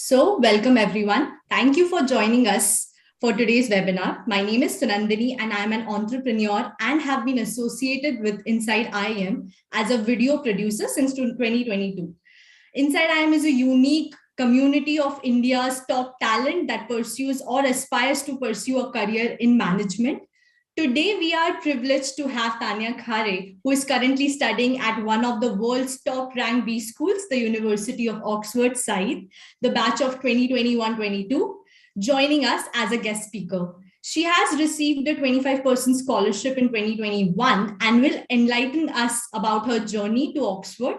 Welcome everyone. Thank you for joining us for today's webinar. My name is Sunandini and I'm an entrepreneur and have been associated with Inside IM as a video producer since 2022. Inside IM is a unique community of India's top talent that pursues or aspires to pursue a career in management. Today, we are privileged to have Taanya Khare, who is currently studying at one of the world's top ranked B schools, the University of Oxford, the batch of 2021-22, joining us as a guest speaker. She has received a 25% scholarship in 2021 and will enlighten us about her journey to Oxford,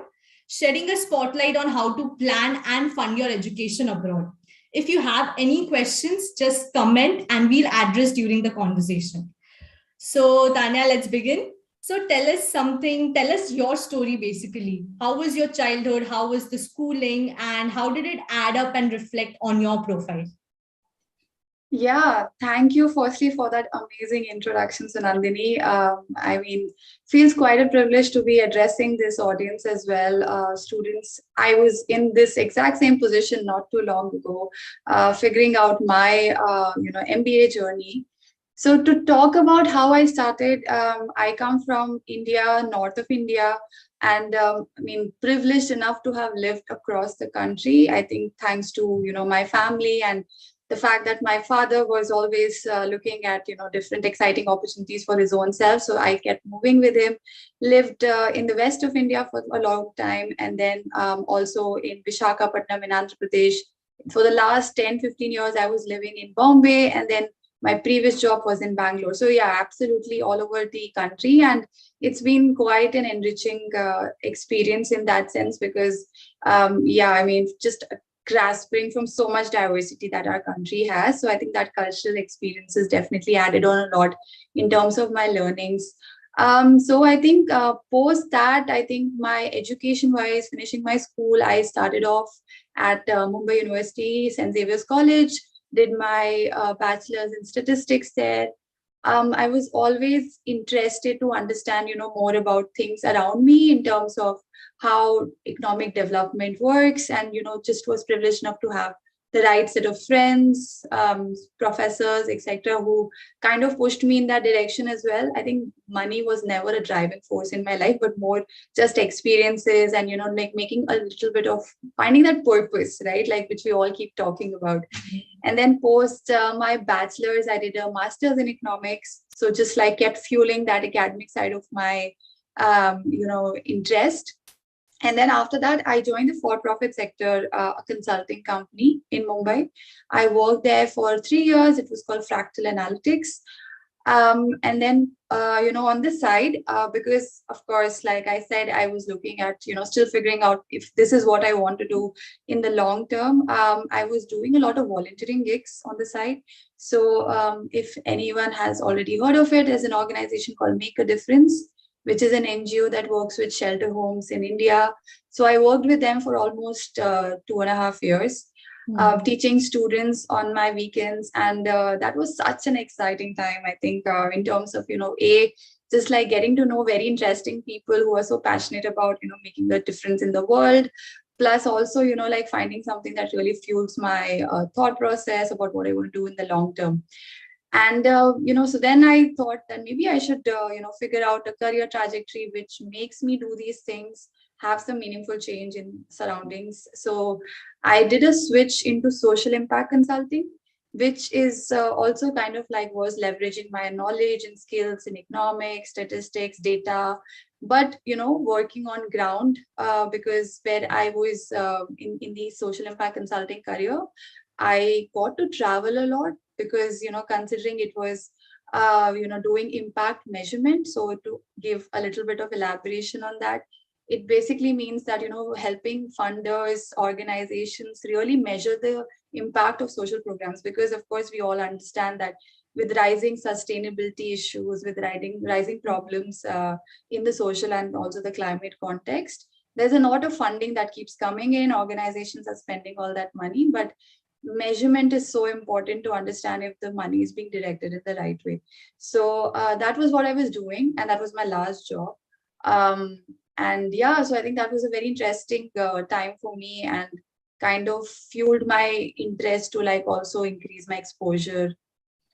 shedding a spotlight on how to plan and fund your education abroad. If you have any questions, just comment and we'll address during the conversation. So, Tanya, let's begin. So, tell us your story basically. How was your childhood? How was the schooling? And how did it add up and reflect on your profile? Yeah, thank you firstly for that amazing introduction, Sunandini. Feels quite a privilege to be addressing this audience as well. Students, I was in this exact same position not too long ago, figuring out my, MBA journey. So to talk about how I started, I come from India, north of India, and privileged enough to have lived across the country. I think thanks to my family and the fact that my father was always looking at different exciting opportunities for his own self. So I kept moving with him. Lived in the west of India for a long time, and then also in Visakhapatnam in Andhra Pradesh. For the last 10-15 years, I was living in Bombay, and then my previous job was in Bangalore. So yeah, absolutely all over the country. And it's been quite an enriching experience in that sense because, just grasping from so much diversity that our country has. So I think that cultural experience has definitely added on a lot in terms of my learnings. So I think post that, I think my education wise, finishing my school, I started off at Mumbai University, St. Xavier's College, did my bachelor's in statistics there. I was always interested to understand, more about things around me in terms of how economic development works, and just was privileged enough to have the right set of friends, professors, etc., who kind of pushed me in that direction as well. I think money was never a driving force in my life, but more just experiences and like making a little bit of finding that purpose, right? Like which we all keep talking about. And then post my bachelor's, I did a master's in economics. So just like kept fueling that academic side of my, interest. And then after that, I joined the for-profit sector, a consulting company in Mumbai. I worked there for 3 years. It was called Fractal Analytics. And then, on the side, because of course, like I said, I was looking at, still figuring out if this is what I want to do in the long term. I was doing a lot of volunteering gigs on the side. So if anyone has already heard of it, there's an organization called Make a Difference, which is an NGO that works with shelter homes in India. So I worked with them for almost 2.5 years. Teaching students on my weekends, and that was such an exciting time. I think in terms of just like getting to know very interesting people who are so passionate about making a difference in the world, plus also like finding something that really fuels my thought process about what I want to do in the long term. And so then I thought that maybe I should figure out a career trajectory which makes me do these things, have some meaningful change in surroundings. So I did a switch into social impact consulting, which is also kind of like was leveraging my knowledge and skills in economics, statistics, data, but working on ground, because where I was in the social impact consulting career, I got to travel a lot because considering it was doing impact measurement. So to give a little bit of elaboration on that, it basically means that helping funders, organizations really measure the impact of social programs, because of course we all understand that with rising sustainability issues, with rising problems in the social and also the climate context, there's a lot of funding that keeps coming in. Organizations are spending all that money, but measurement is so important to understand if the money is being directed in the right way. So that was what I was doing, and that was my last job. And yeah, so I think that was a very interesting time for me, and kind of fueled my interest to like also increase my exposure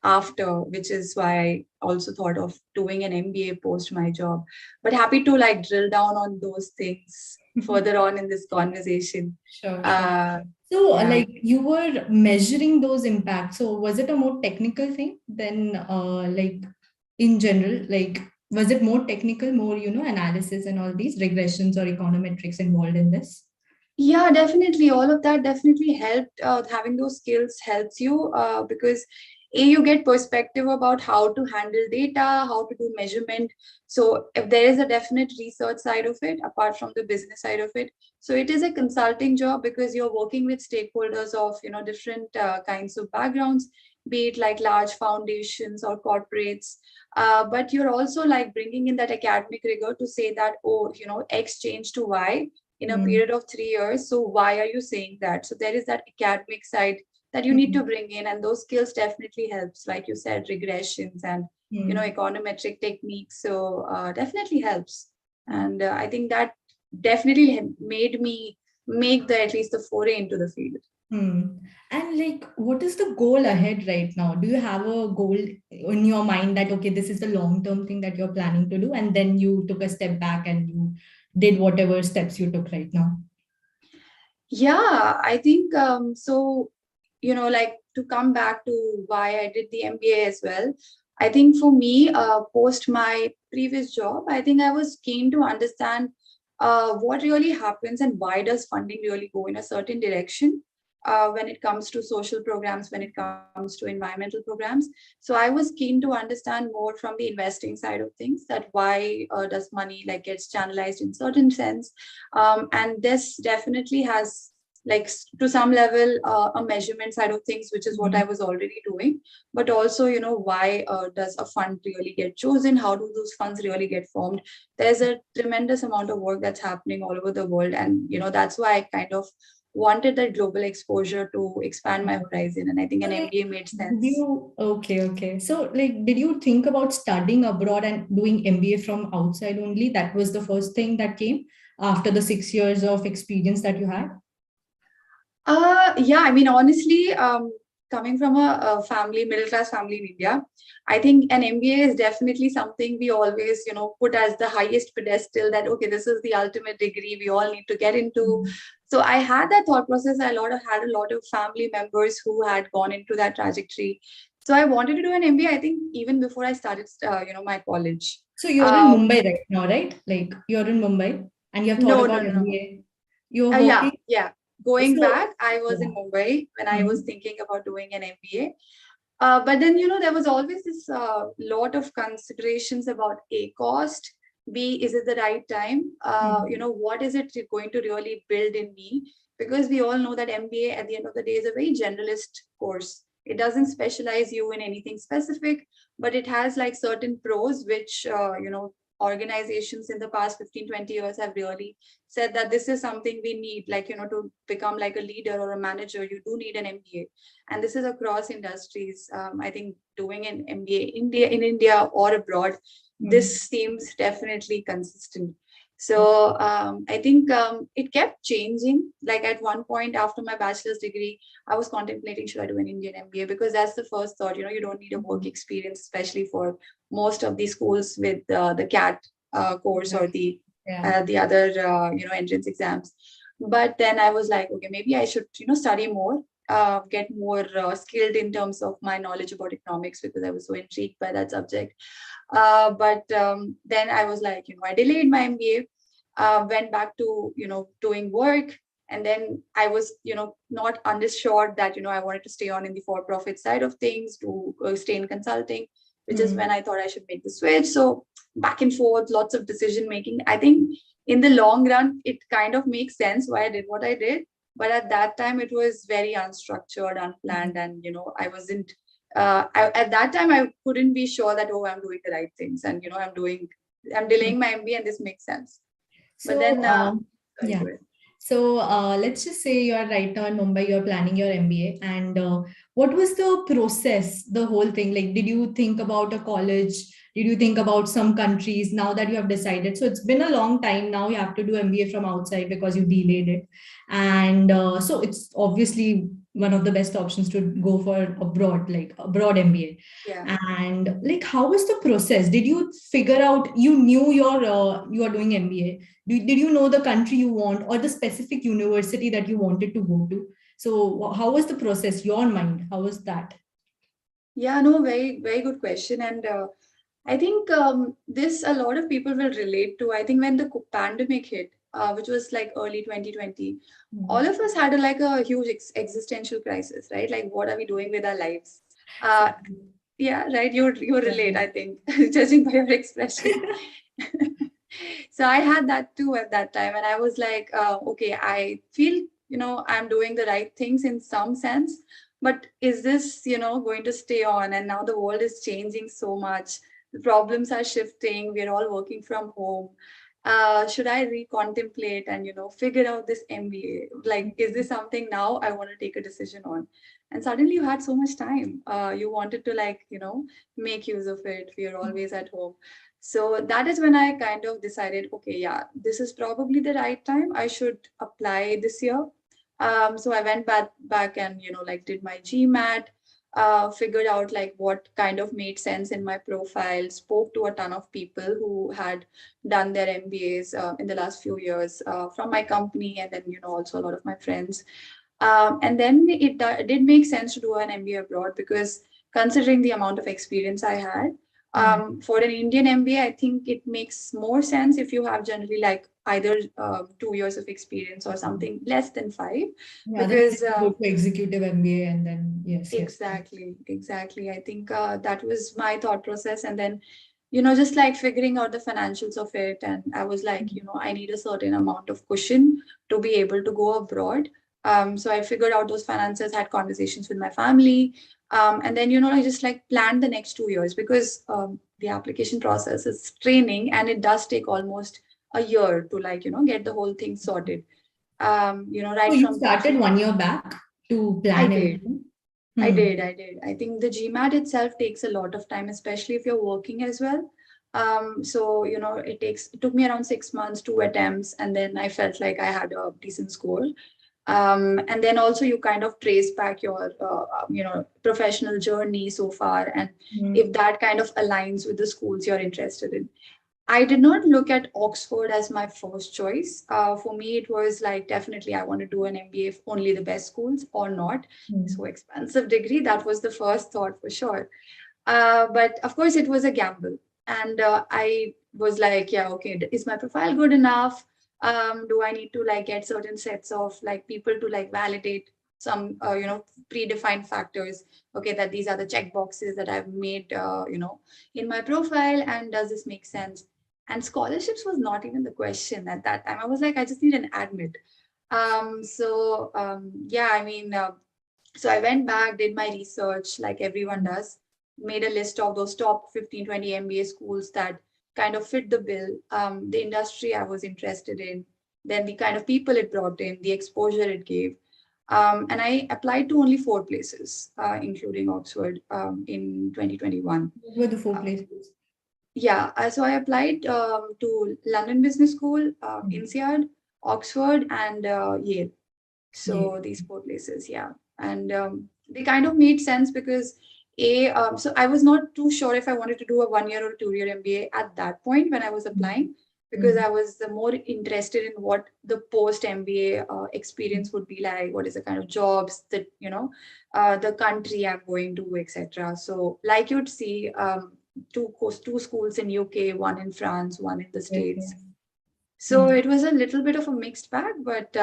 after, which is why I also thought of doing an MBA post my job. But happy to like drill down on those things further on in this conversation. Sure, sure. Uh, So, yeah. like you were measuring those impacts. So, was it a more technical thing than like in general? Like, was it more technical, more, analysis and all these regressions or econometrics involved in this? Yeah, definitely. All of that definitely helped. Having those skills helps you because you get perspective about how to handle data, how to do measurement. So if there is a definite research side of it, apart from the business side of it, so it is a consulting job because you're working with stakeholders of different kinds of backgrounds, be it like large foundations or corporates. But you're also like bringing in that academic rigor to say that, oh, X changed to Y in a Hmm. period of 3 years. So why are you saying that? So there is that academic side that you need Hmm. to bring in, and those skills definitely helps. Like you said, regressions and Hmm. econometric techniques. So definitely helps, and I think that definitely made me make the at least the foray into the field. Hmm. And like, what is the goal ahead right now? Do you have a goal in your mind that, okay, this is the long-term thing that you're planning to do, and then you took a step back and you did whatever steps you took right now? Yeah, I think so. Like to come back to why I did the MBA as well. I think for me, post my previous job, I think I was keen to understand what really happens and why does funding really go in a certain direction when it comes to social programs, when it comes to environmental programs. So I was keen to understand more from the investing side of things, that why does money like gets channelized in certain sense, and this definitely has like to some level a measurement side of things, which is what I Hmm. was already doing. But also why does a fund really get chosen, how do those funds really get formed? There's a tremendous amount of work that's happening all over the world, and that's why I kind of wanted that global exposure to expand my horizon, and I think So an like, MBA made did sense. you, okay, okay. So like, did you think about studying abroad and doing MBA from outside only? That was the first thing that came after the 6 years of experience that you had? Yeah, I mean, honestly, coming from a family, middle class family in India, I think an MBA is definitely something we always, put as the highest pedestal, that, okay, this is the ultimate degree we all need to get into. Hmm. So I had that thought process. I had a lot of family members who had gone into that trajectory. So I wanted to do an MBA, I think, even before I started, my college. So you're in Um, Mumbai right now, right? Like you're in Mumbai and you have thought no, no, about no, no. MBA. You're Yeah, working. yeah. Going So back, I was in yeah. Mumbai when I was Hmm. thinking about doing an MBA. But then, there was always this lot of considerations about A, cost, B, is it the right time? Hmm. What is it going to really build in me? Because we all know that MBA at the end of the day is a very generalist course. It doesn't specialize you in anything specific, but it has like certain pros, which, organizations in the past 15, 20 years have really said that this is something we need, like, to become like a leader or a manager, you do need an MBA. And this is across industries. I think doing an MBA in India or abroad, Hmm. this seems definitely consistent. So I think it kept changing. Like at one point after my bachelor's degree, I was contemplating, should I do an Indian MBA? Because that's the first thought. You don't need a work Hmm. experience, especially for most of these schools with the CAT course or Yeah. the other entrance exams. But then I was like, okay, maybe I should study more, get more skilled in terms of my knowledge about economics, because I was so intrigued by that subject. But then I was like, I delayed my MBA, went back to doing work, and then I was not undershored that I wanted to stay on in the for-profit side of things, to stay in consulting, which is when Hmm. I thought I should make the switch. So back and forth, lots of decision making. I think in the long run, it kind of makes sense why I did what I did. But at that time, it was very unstructured, unplanned, Hmm. and I wasn't. At that time, I couldn't be sure that, oh, I'm doing the right things, and I'm delaying my MBA, and this makes sense. But So then, sorry, yeah. go ahead. So let's just say you are right now in Mumbai, you're planning your MBA. And what was the process, the whole thing? Like, did you think about a college? Did you think about some countries now that you have decided? So it's been a long time now. You have to do MBA from outside because you delayed it. And so it's obviously one of the best options to go for abroad, like abroad MBA. Yeah. And like, how was the process? Did you figure out you knew you are doing MBA? Did you know the country you want or the specific university that you wanted to go to? So how was the process? Your mind, how was that? Yeah, no, very, very good question. And I think this a lot of people will relate to. I think when the pandemic hit, which was like early 2020, all Hmm. of us had a huge existential crisis, right? Like, what are we doing with our lives? Uh, yeah, right. You relate, I think, judging by your expression. So I had that too at that time, and I was like, okay, I feel I'm doing the right things in some sense, but is this going to stay on? And now the world is changing so much. The problems are shifting. We're all working from home. Should I recontemplate and figure out this MBA? Like, is this something now I want to take a decision on? And suddenly you had so much time. You wanted to make use of it. We are always at home. So that is when I kind of decided, okay, yeah, this is probably the right time. I should apply this year. So I went back and did my GMAT, figured out like what kind of made sense in my profile, spoke to a ton of people who had done their MBAs in the last few years from my company, and then also a lot of my friends. And then it did make sense to do an MBA abroad because considering the amount of experience I had, Hmm. for an Indian MBA, I think it makes more sense if you have generally like either 2 years of experience or something less than five, Yeah, then because you go to executive MBA and then yes, yes. exactly. I think that was my thought process, and then just like figuring out the financials of it, and I was like, I need a certain amount of cushion to be able to go abroad. So I figured out those finances, had conversations with my family, and then I just like planned the next 2 years because the application process is training, and it does take almost a year to get the whole thing sorted. So Right you from the started 1 year back to I plan did. everything. I Hmm. did. I did. I think the GMAT itself takes a lot of time, especially if you're working as well. So it took me around 6 months, two attempts, and then I felt like I had a decent score. And then also you kind of trace back your professional journey so far, and if Hmm. that kind of aligns with the schools you're interested in. I did not look at Oxford as my first choice. For me, it was like definitely I want to do an MBA if only the best schools or not. So Hmm. expensive degree. That was the first thought for sure. But of course, it was a gamble. And I was like, yeah, okay, is my profile good enough? Do I need to like get certain sets of like people to like validate some, predefined factors? Okay, that these are the check boxes that I've made, in my profile. And does this make sense? And scholarships was not even the question at that time. I was like, I just need an admit. Yeah, I mean, so I went back, did my research like everyone does, made a list of those top 15, 20 MBA schools that kind of fit the bill, the industry I was interested in, then the kind of people it brought in, the exposure it gave. And I applied to only four places, including Oxford, in 2021. What were the four Uh, places? yeah, so I applied to London Business School, Hmm. INSEAD, Oxford, and Yale. Yeah. So these four places, yeah, and they kind of made sense because so I was not too sure if I wanted to do a 1 year or 2 year MBA at that point when I was applying, because Hmm. I was more interested in what the post MBA experience would be like, what is the kind of jobs that the country I'm going to, etc. So like you'd see, two schools in UK, one in France, one in the Yes, States. yes. So Hmm. it was a little bit of a mixed bag, but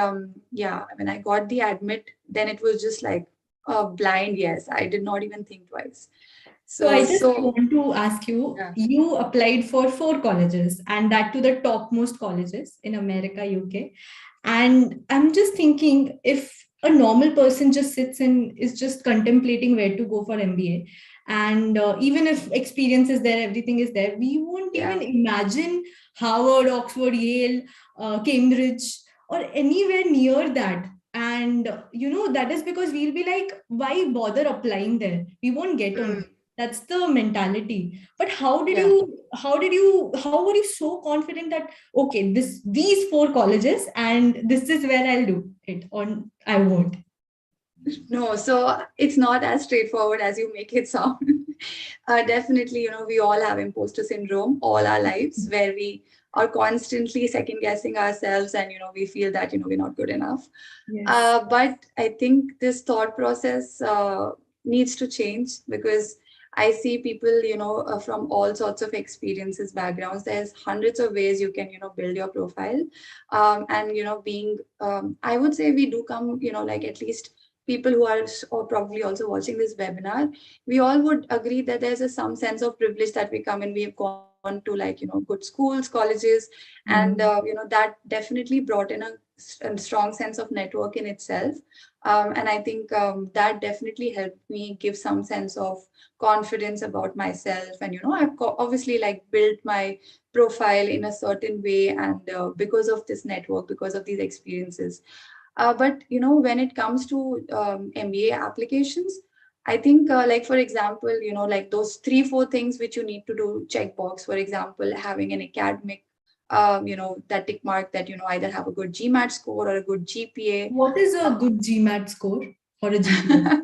yeah, when I got the admit, then it was just like a blind yes. I did not even think twice. So I So, just so want to ask you, yeah, you applied for four colleges and that to the topmost colleges in America, UK. And I'm just thinking if a normal person just sits and is just contemplating where to go for MBA, and even if experience is there, everything is there, we won't yeah, even imagine Harvard, Oxford, Yale, Cambridge. or anywhere near that. And that is because we'll be like, why bother applying there? We won't get on. Mm, That's the mentality. But yeah. how were you so confident that, okay, these four colleges and this is where I'll do it, or I won't? No, so it's not as straightforward as you make it sound. Definitely, we all have imposter syndrome all our lives where we are constantly second guessing ourselves and, we feel that, we're not good enough. Yes. But I think this thought process needs to change because I see people, from all sorts of experiences, backgrounds. There's hundreds of ways you can, build your profile. And, I would say we do come, like at least people who are or probably also watching this webinar, we all would agree that there's some sense of privilege that we come and we have gone to like, good schools, colleges, and, Mm. that definitely brought in a strong sense of network in itself. And I think that definitely helped me give some sense of confidence about myself. And, I've obviously like built my profile in a certain way. And because of this network, because of these experiences. But when it comes to MBA applications, I think like for example, like those 3-4 things which you need to do checkbox. For example, having an academic, that tick mark that either have a good GMAT score or a good GPA. What is a good GMAT score or a GPA?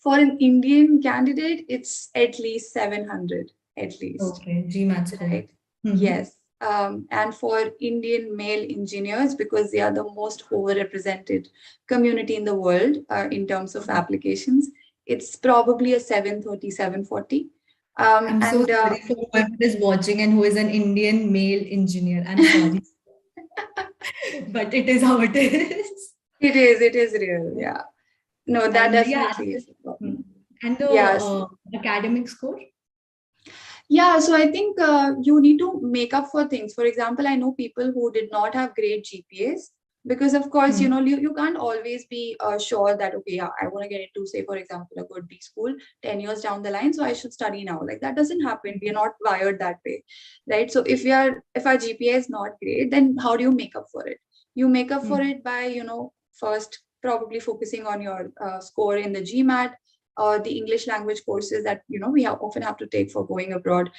For an Indian candidate, it's at least 700, at least. Okay, GMAT score. Right. Mm-hmm. Yes. And for Indian male engineers, because they are the most overrepresented community in the world in terms of applications, it's probably a 730, 740. I'm so And sorry for whoever is watching and who is an Indian male engineer. I'm sorry, but it is how it is. it is real. Yeah. No, that And yeah, definitely is a mm. problem. And the Yeah. academic score. Yeah, so I think you need to make up for things. For example, I know people who did not have great GPAs because, of course, Hmm. you can't always be sure that, okay, yeah, I want to get into, say, for example, a good B school 10 years down the line, so I should study now. Like that doesn't happen. We are not wired that way, right? So if our GPA is not great, then how do you make up for it? You make up for Hmm. it by, first probably focusing on your score in the GMAT or the English language courses that we often have to take for going abroad.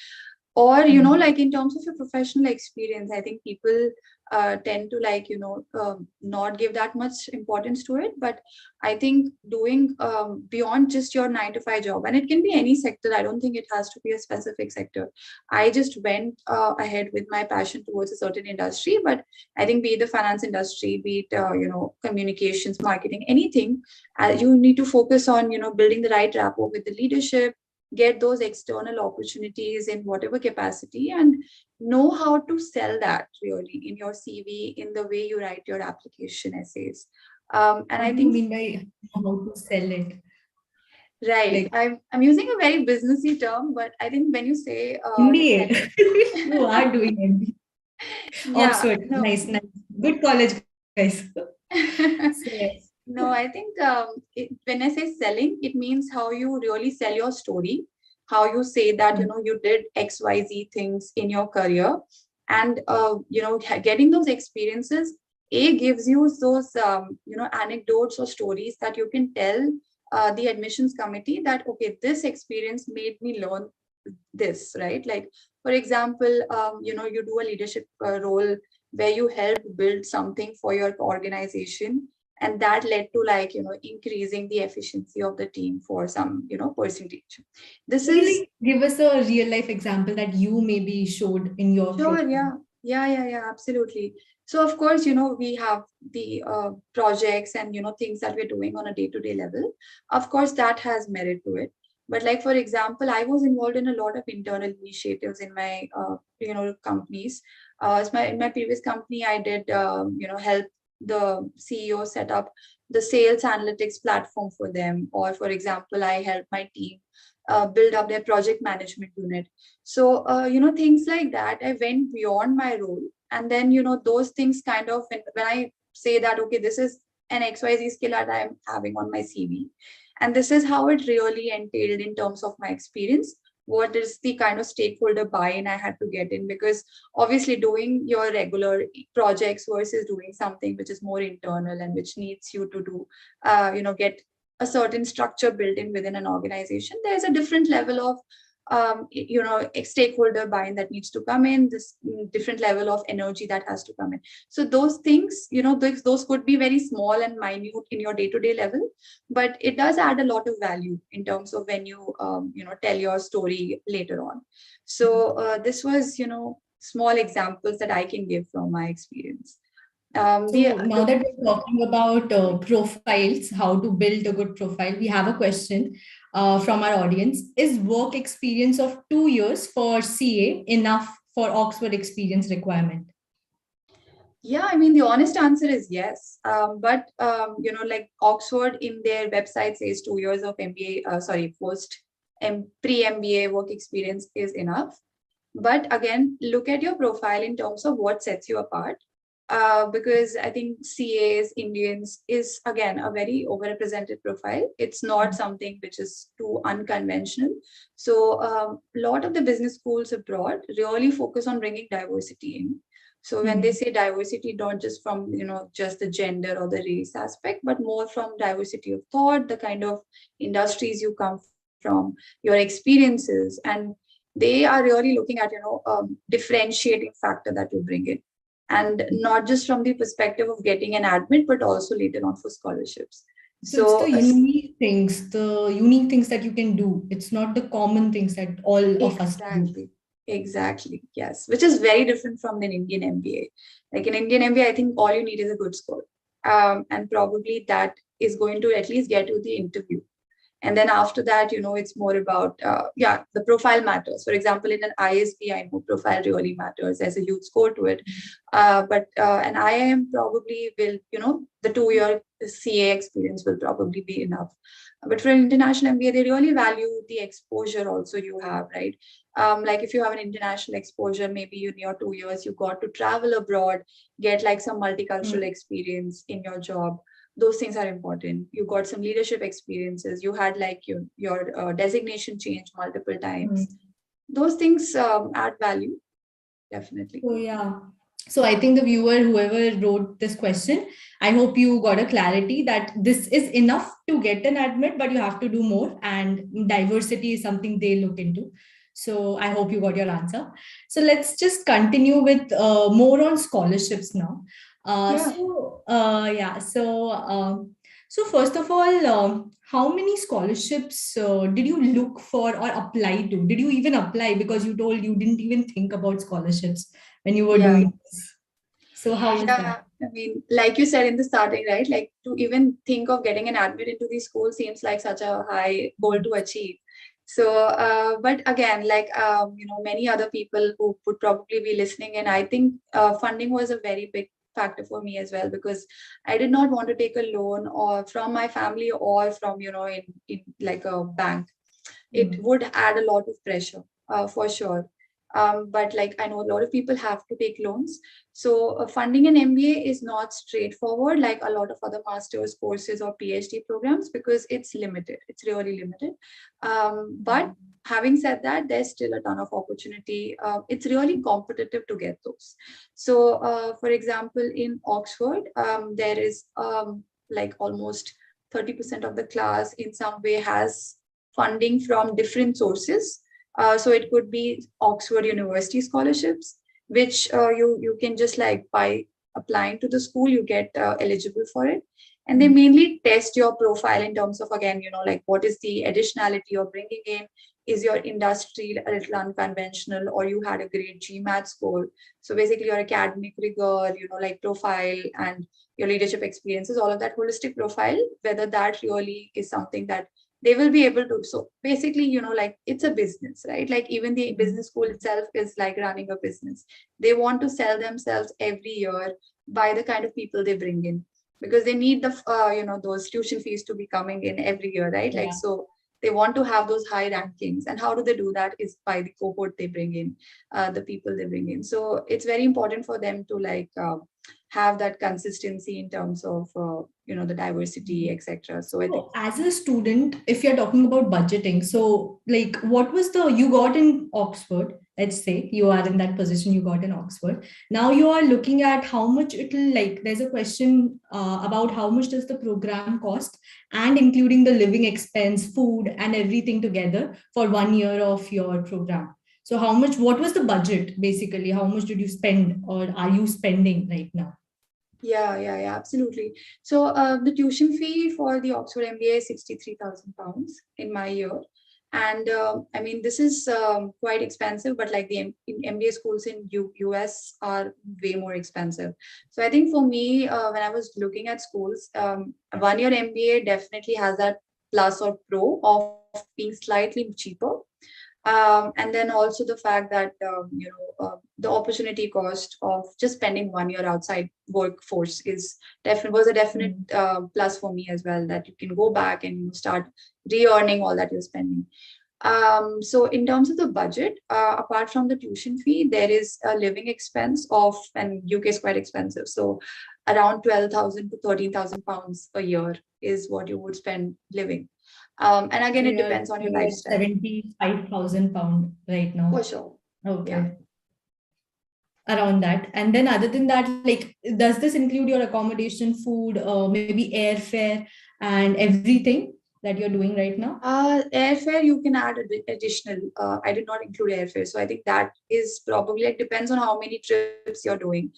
Or Hmm. like in terms of your professional experience, I think people tend to like not give that much importance to it. But I think doing beyond just your 9 to 5 job, and it can be any sector. I don't think it has to be a specific sector. I just went ahead with my passion towards a certain industry. But I think be it the finance industry, be it communications, marketing, anything, you need to focus on building the right rapport with the leadership, get those external opportunities in whatever capacity, and know how to sell that really in your CV, in the way you write your application essays. And What I do you think, mean by how to sell it? right, Like I'm using a very businessy term, but I think when you say MBA. selling, You are doing MBA. yeah, Oxford. no. Nice, nice. Good college, guys. So yes. No, I think when I say selling, it means how you really sell your story, how you say that Hmm. you did XYZ things in your career, and getting those experiences. A gives you those anecdotes or stories that you can tell the admissions committee that okay, this experience made me learn this, right? Like for example, you do a leadership role where you help build something for your organization, and that led to like increasing the efficiency of the team for some percentage. This Can you is like give us a real life example that you maybe showed in your sure, profile? yeah, yeah, absolutely. So of course, we have the projects and things that we're doing on a day-to-day level. Of course, that has merit to it. But like for example, I was involved in a lot of internal initiatives in my companies. In my previous company, I did help the CEO set up the sales analytics platform for them. Or for example, I helped my team build up their project management unit. So, things like that, I went beyond my role. And then, those things kind of, when I say that, okay, this is an XYZ skill that I'm having on my CV, and this is how it really entailed in terms of my experience. what is the kind of stakeholder buy-in I had to get in, because obviously doing your regular projects versus doing something which is more internal and which needs you to do, get a certain structure built in within an organization, there's a different level of stakeholder buy-in that needs to come in, this different level of energy that has to come in. So those things, those could be very small and minute in your day-to-day level, but it does add a lot of value in terms of when you tell your story later on. So this was small examples that I can give from my experience. So now that we're talking about profiles, how to build a good profile, we have a question from our audience. Is work experience of 2 years for CA enough for Oxford experience requirement? Yeah, I mean, the honest answer is yes. But, like Oxford in their website says 2 years of MBA, pre-MBA work experience is enough. But again, look at your profile in terms of what sets you apart. Because I think CAs, Indians is again a very overrepresented profile. It's not something which is too unconventional. So a lot of the business schools abroad really focus on bringing diversity in. So when they say diversity, not just from just the gender or the race aspect, but more from diversity of thought, the kind of industries you come from, your experiences, and they are really looking at differentiating factor that you bring in, and not just from the perspective of getting an admit, but also later on for scholarships. So it's the unique things that you can do. It's not the common things that all of us do. Exactly. Yes. Which is very different from an Indian MBA. Like in Indian MBA, I think all you need is a good score. And probably that is going to at least get you the interview. And then after that, it's more about, the profile matters. For example, in an ISB, I know profile really matters. There's a huge score to it. But an IIM probably will, the 2-year CA experience will probably be enough. But for an international MBA, they really value the exposure also you have, right? Like if you have an international exposure, maybe in your 2 years, you got to travel abroad, get like some multicultural experience in your job. Those things are important. You got some leadership experiences. You had like your designation change multiple times. Those things add value, definitely. Oh, yeah. So I think the viewer, whoever wrote this question, I hope you got a clarity that this is enough to get an admit, but you have to do more, and diversity is something they look into. So I hope you got your answer. So let's just continue with more on scholarships now. So first of all, how many scholarships did you look for or apply to? Did you even apply, because you told you didn't even think about scholarships when you were doing this? So how was that? I mean, like you said in the starting, right? Like to even think of getting an admit into the school seems like such a high goal to achieve. So, but again, like, many other people who would probably be listening, and I think funding was a very big factor for me as well, because I did not want to take a loan or from my family or from, in like a bank. It would add a lot of pressure for sure. But like I know a lot of people have to take loans. So funding an MBA is not straightforward like a lot of other master's courses or PhD programs, because it's limited. It's really limited. But having said that, there's still a ton of opportunity. It's really competitive to get those. So for example, in Oxford, there is like almost 30% of the class in some way has funding from different sources. So it could be Oxford University scholarships, which you can just like by applying to the school, you get eligible for it. And they mainly test your profile in terms of, again, like what is the additionality you're bringing in? Is your industry a little unconventional, or you had a great GMAT score? So basically your academic rigor, like profile and your leadership experiences, all of that holistic profile, whether that really is something that they will be able to. So basically, like it's a business, right? Like even the business school itself is like running a business. They want to sell themselves every year by the kind of people they bring in, because they need the, those tuition fees to be coming in every year, right? Like, so they want to have those high rankings. And how do they do that is by the cohort they bring in, the people they bring in. So it's very important for them to like have that consistency in terms of the diversity, etc. So I think, So as a student, if you're talking about budgeting, so like what was the you got in Oxford? Let's say you are in that position, you got in Oxford. Now you are looking at how much it'll like. There's a question about how much does the program cost, and including the living expense, food, and everything together for 1 year of your program. So how much? What was the budget basically? How much did you spend, or are you spending right now? yeah, absolutely. So the tuition fee for the Oxford MBA is 63,000 pounds in my year. And I mean, this is quite expensive, but like the MBA schools in US are way more expensive. So I think for me, when I was looking at schools, 1 year MBA definitely has that plus or pro of being slightly cheaper. And then also the fact that the opportunity cost of just spending 1 year outside workforce is definitely was a definite Mm. plus for me as well, that you can go back and start re-earning all that you're spending. So in terms of the budget, apart from the tuition fee, there is a living expense of, and UK is quite expensive, so around 12,000 to 13,000 pounds a year is what you would spend living. And again, So it you're depends on your you're at lifestyle. 75,000 pound right For now. sure. Yeah. Okay, around that. And then other than that, like, does this include your accommodation, food, maybe airfare, and everything that you're doing right now? Airfare, you can add additional. I did not include airfare. So I think that is probably like depends on how many trips you're doing.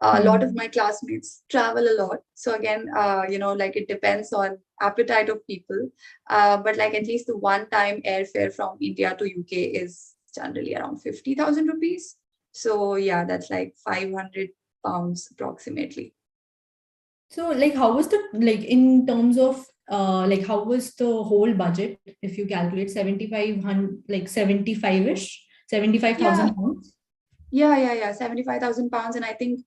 A lot of my Hmm. classmates travel a lot. So again, like it depends on appetite of people. But like at least the one time airfare from India to UK is generally around 50,000 rupees. So yeah, that's like 500 pounds approximately. So like how was the like in terms of like how was the whole budget if you calculate 7500 like 75ish Yeah, 75,000 pounds? yeah. 75,000 pounds. And I think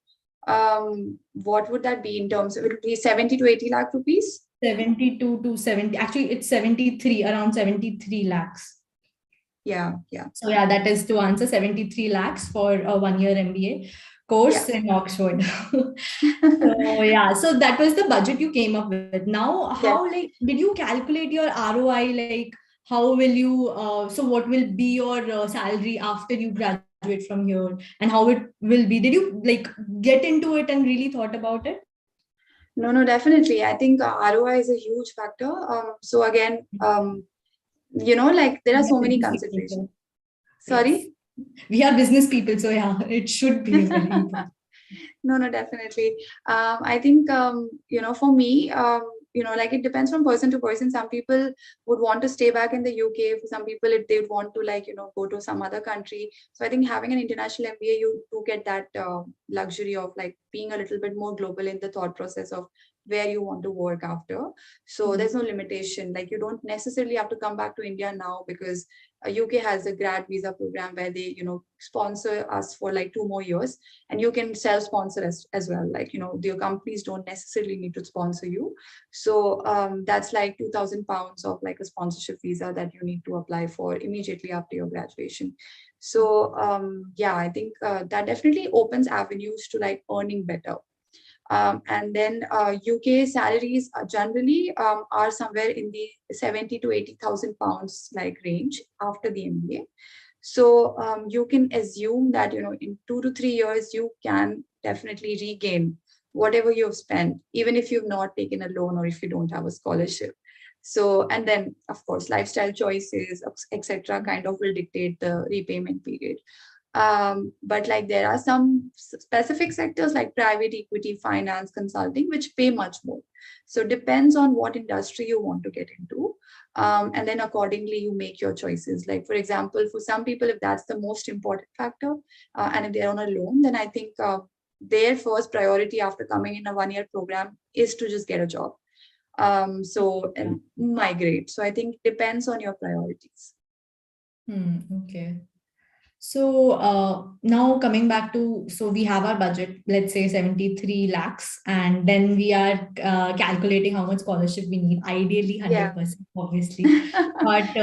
what would that be in terms of, it would be 70 to 80 lakh rupees? 72 to 70, actually it's 73, around 73 lakhs. Yeah. So yeah, that is to answer 73 lakhs for a 1 year MBA Yeah. course in Oxford. So yeah, so that was the budget you came up with. Now, how That, like did you calculate your ROI? Like, how will you? So what will be your salary after you graduate from here, and how it will be? Did you like get into it and really thought about it? no, definitely. I think ROI is a huge factor. So again, like there are We are so many business people, considerations. so yes, Sorry? we are business people, so yeah, it should be very important. No, definitely. I think, for me, like it depends from person to person. Some people would want to stay back in the UK. For some people, if they would want to, like, go to some other country. So I think having an international MBA, you do get that luxury of like being a little bit more global in the thought process of where you want to work after. So there's no limitation. Like you don't necessarily have to come back to India now, because UK has a grad visa program where they, sponsor us for like 2 more years, and you can self-sponsor as well. Like, your companies don't necessarily need to sponsor you. So that's like 2,000 pounds of like a sponsorship visa that you need to apply for immediately after your graduation. So yeah, I think that definitely opens avenues to like earning better. And then UK salaries generally are somewhere in the 70 to 80,000 pounds like range after the MBA. So you can assume that, in 2 to 3 years, you can definitely regain whatever you've spent, even if you've not taken a loan or if you don't have a scholarship. So, and then of course, lifestyle choices, etc., kind of will dictate the repayment period. But like there are some specific sectors like private equity, finance, consulting, which pay much more. So depends on what industry you want to get into. And then accordingly, you make your choices. Like, for example, for some people, if that's the most important factor, and if they're on a loan, then I think their first priority after coming in a 1 year program is to just get a job. Yeah. And migrate. So I think depends on your priorities. Okay. So now coming back to, so we have our budget, let's say 73 lakhs, and then we are calculating how much scholarship we need, ideally Yeah. 100%, obviously. But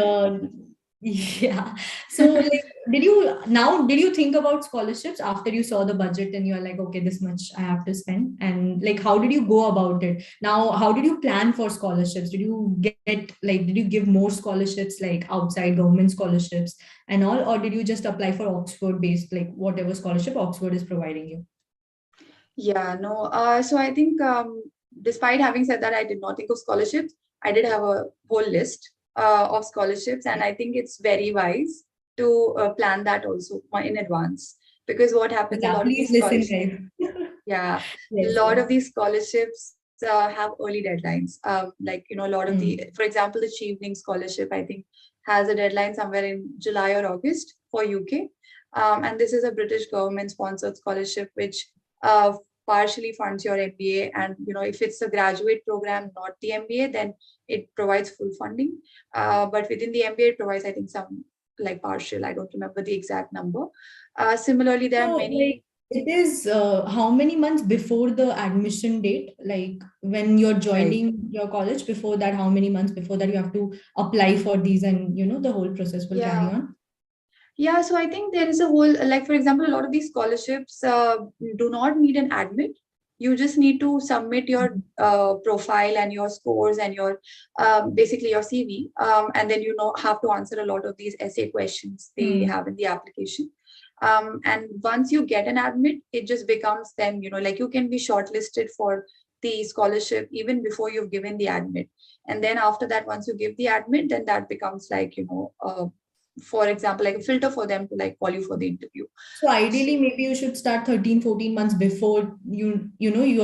Yeah. So like did you think about scholarships after you saw the budget and you're like, okay, this much I have to spend? And like how did you go about it? Now, how did you plan for scholarships? Did you did you give more scholarships like outside government scholarships and all, or did you just apply for Oxford based, like whatever scholarship Oxford is providing you? Yeah, no. So I think, despite having said that, I did not think of scholarships. I did have a whole list of scholarships, and I think it's very wise to plan that also in advance. Because what happens, a Yeah, lot of please these listen, scholarships, guys. yeah, a Yes, lot yes. of these scholarships have early deadlines. Like, a lot of the, Mm. for example, the Chevening scholarship, I think, has a deadline somewhere in July or August for UK. And this is a British government sponsored scholarship, which partially funds your MBA. And, if it's a graduate program, not the MBA, then it provides full funding. But within the MBA, it provides, I think, some like partial. I don't remember the exact number. Similarly, there are So, like, many. it is how many months before the admission date? Like, when you're Right. joining your college, before that, how many months before that you have to apply for these, and the whole process will carry Yeah. on? Yeah, so I think there is a whole, like, for example, a lot of these scholarships do not need an admit. You just need to submit your Mhm. profile and your scores and your basically your CV, and then have to answer a lot of these essay questions they Hmm. have in the application. And once you get an admit, it just becomes then like you can be shortlisted for the scholarship even before you've given the admit. And then after that, once you give the admit, then that becomes like for example, like a filter for them to like call you for the interview. So ideally, So maybe you should start 13, 14 months before you